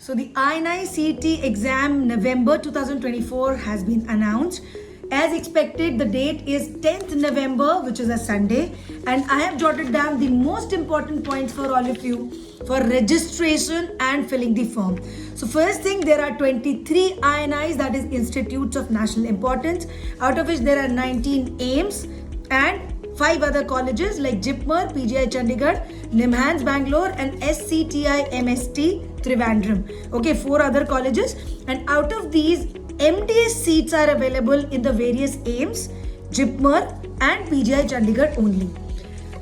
So the INI CET exam November 2024 has been announced. As expected, the date is 10th November, which is a Sunday, and I have jotted down the most important points for all of you for registration and filling the form. So first thing, there are 23 INIs, that is Institutes of National Importance, out of which there are 19 AIIMS and 5 other colleges like JIPMER, PGI Chandigarh, NIMHANS Bangalore and SCTI MST Trivandrum. Okay, 4 other colleges, and out of these MDS seats are available in the various AIIMS, JIPMER and PGI Chandigarh only.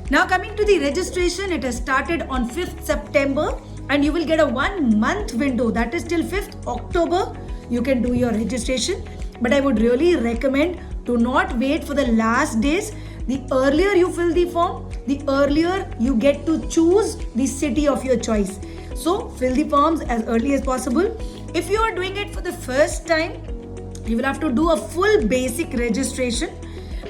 Now coming to the registration, it has started on 5th September and you will get a 1 month window, that is till 5th October you can do your registration. But I would really recommend to not wait for the last days. The earlier you fill the form, the earlier you get to choose the city of your choice. So fill the forms as early as possible. If you are doing it for the first time, you will have to do a full basic registration.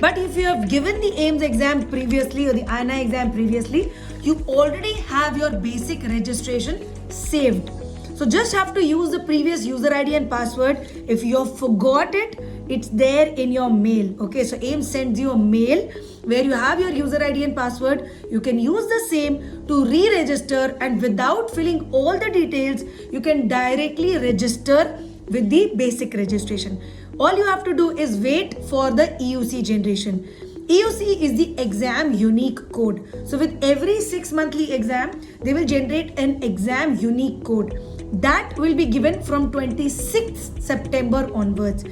But if you have given the AIIMS exam previously or the INI exam previously, you already have your basic registration saved. So just have to use the previous user ID and password. If you have forgot it, it's there in your mail. Okay, so AIIMS sends you a mail where you have your user ID and password. You can use the same to re-register, and without filling all the details, you can directly register with the basic registration. All you have to do is wait for the EUC generation. EUC is the exam unique code. So with every 6 monthly exam, they will generate an exam unique code. That will be given from 26th September onwards.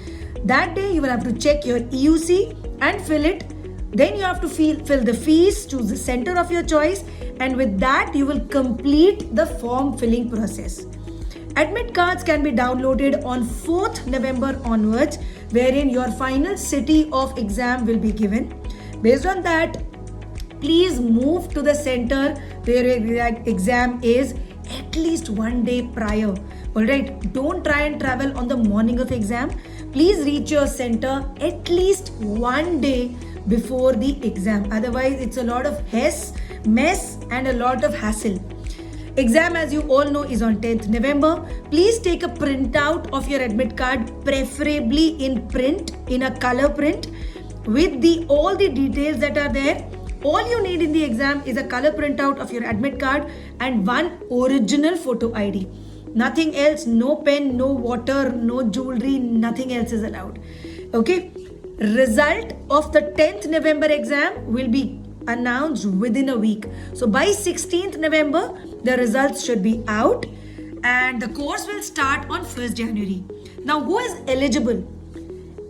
That day you will have to check your EUC and fill it. Then you have to fill the fees, choose the center of your choice, and with that you will complete the form filling process. Admit cards can be downloaded on 4th November onwards, wherein your final city of exam will be given. Based on that, please move to the center where your exam is at least 1 day prior. Alright, don't try and travel on the morning of exam. Please reach your center at least 1 day before the exam. Otherwise, it's a lot of mess and a lot of hassle. Exam, as you all know, is on 10th November. Please take a printout of your admit card, preferably in print, in a color print, with all the details that are there. All you need in the exam is a color printout of your admit card and one original photo ID. Nothing else, no pen, no water, no jewelry, nothing else is allowed. Okay? Result of the 10th November exam will be announced within a week. So by 16th November, the results should be out and the course will start on 1st January. Now, who is eligible?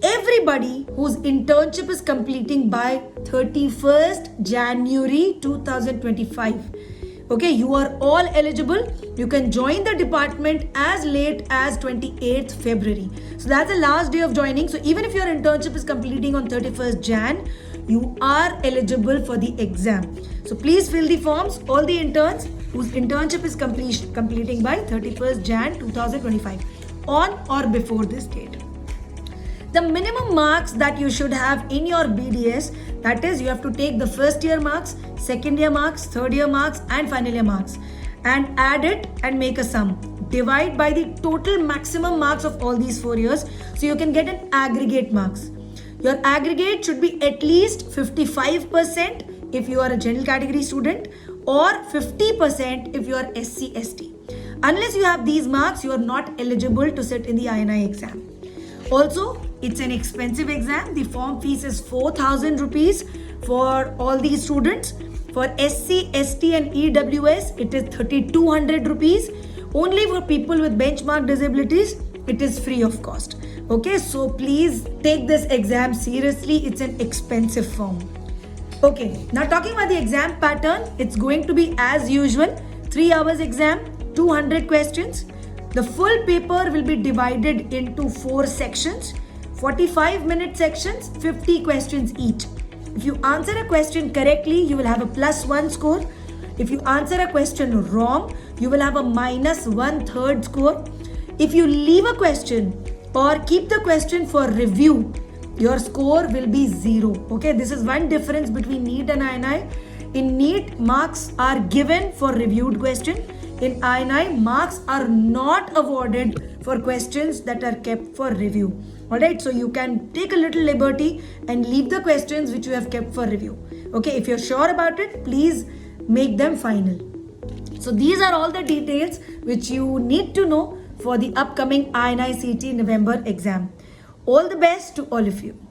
Everybody whose internship is completing by 31st January 2025. Okay, you are all eligible. You can join the department as late as 28th February. So that's the last day of joining. So even if your internship is completing on 31st Jan, you are eligible for the exam. So please fill the forms, all the interns whose internship is completing by 31st Jan 2025 on or before this date. The minimum marks that you should have in your BDS, that is, you have to take the first year marks, second year marks, third year marks and final year marks and add it and make a sum. Divide by the total maximum marks of all these 4 years, so you can get an aggregate marks. Your aggregate should be at least 55% if you are a general category student or 50% if you are SC ST. Unless you have these marks, you are not eligible to sit in the INI exam. Also, it's an expensive exam. The form fees is 4,000 rupees for all these students. For SC, ST and EWS, it is 3,200 rupees. Only for people with benchmark disabilities, it is free of cost. Okay, so please take this exam seriously. It's an expensive form. Okay, now talking about the exam pattern, it's going to be as usual. 3 hours exam, 200 questions. The full paper will be divided into 4 sections, 45-minute sections, 50 questions each. If you answer a question correctly, you will have a +1 score. If you answer a question wrong, you will have a -1/3 score. If you leave a question or keep the question for review, your score will be 0. Okay, this is one difference between NEET and INI. In NEET, marks are given for reviewed question. in INI, marks are not awarded for questions that are kept for review. Alright, so you can take a little liberty and leave the questions which you have kept for review. Okay, if you're sure about it, please make them final. So these are all the details which you need to know for the upcoming INI CET November exam. All the best to all of you.